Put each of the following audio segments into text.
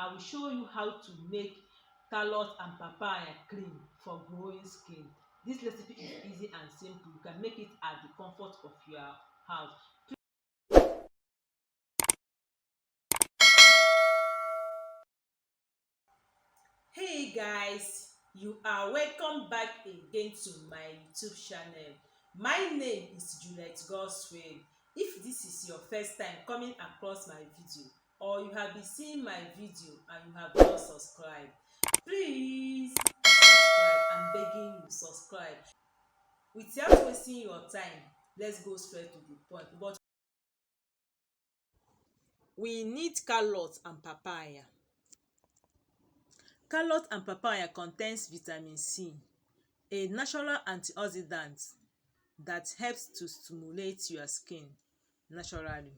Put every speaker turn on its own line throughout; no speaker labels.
I will show you how to make carrot and papaya cream for glowing skin. This recipe is easy and simple. You can make it at the comfort of your house. Hey guys, you are welcome back again to my YouTube channel. My name is Juliet Godswill. If this is your first time coming across my video, or you have been seeing my video and you have not subscribed, please subscribe. I'm begging you, subscribe. Without wasting your time, let's go straight to the point. But we need carrots and papaya. Carrot and papaya contains vitamin C, a natural antioxidant that helps to stimulate your skin naturally.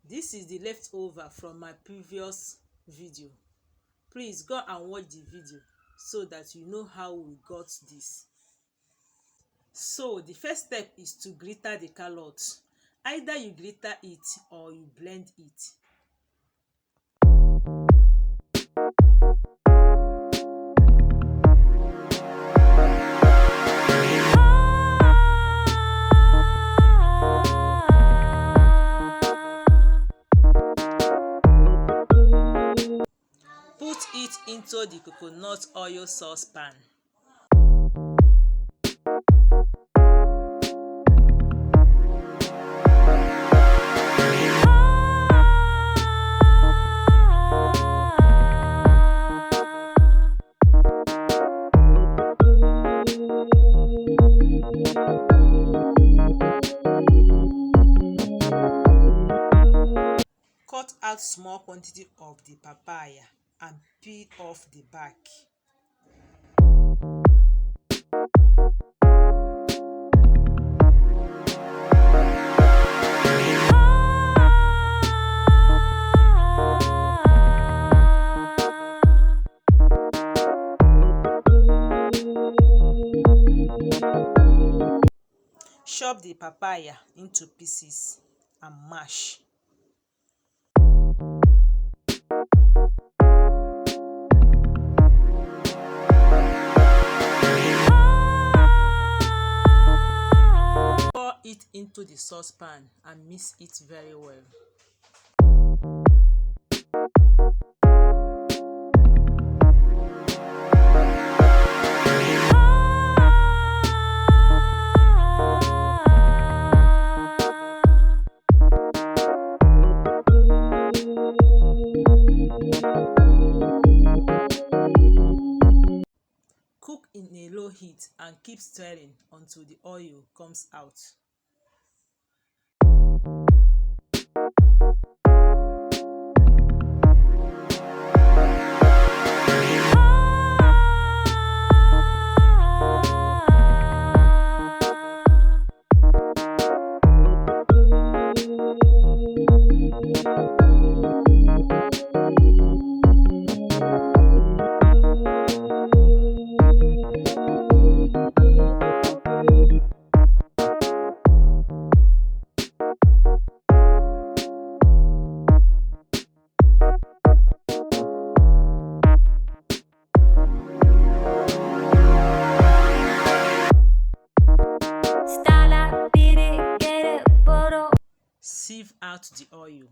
This is the leftover from my previous video. Please go and watch the video so that you know how we got this. So the first step is to glitter the carrot. Either you glitter it or you blend it. Put it into the coconut oil saucepan. Cut out small quantity of the papaya and peel off the back. Chop the papaya into pieces and mash. Pour it into the saucepan and mix it very well. Cook in a low heat and keep stirring until the oil comes out. Sieve out the oil.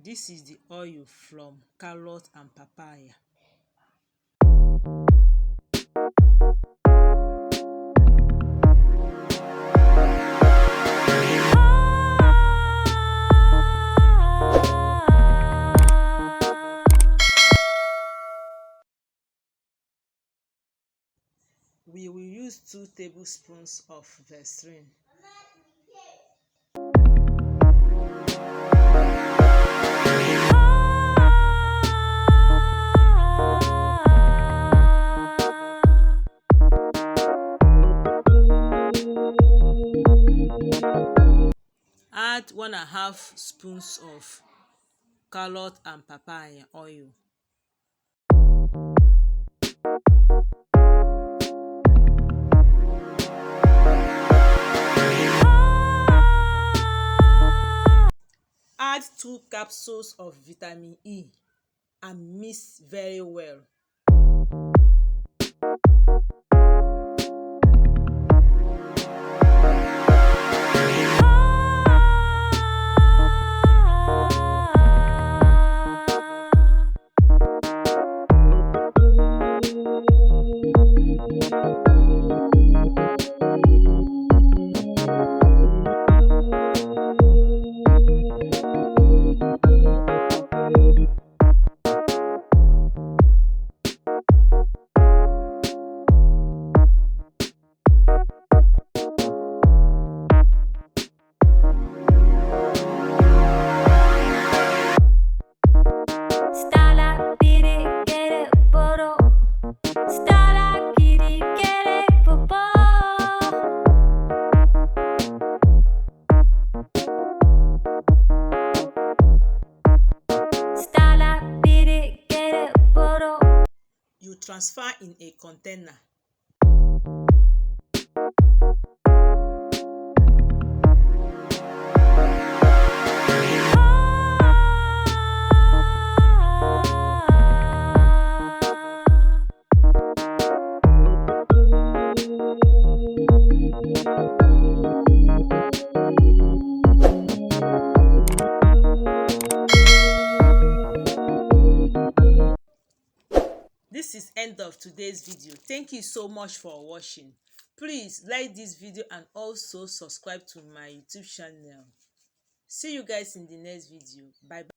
This is the oil from carrot and papaya. we will use 2 tablespoons of Vaseline. Add 1.5 spoons of carrot and papaya oil. Add 2 capsules of vitamin E and mix very well. You transfer in a container. This is end of today's video. Thank you so much for watching. Please like this video and also subscribe to my YouTube channel. See you guys in the next video. Bye bye.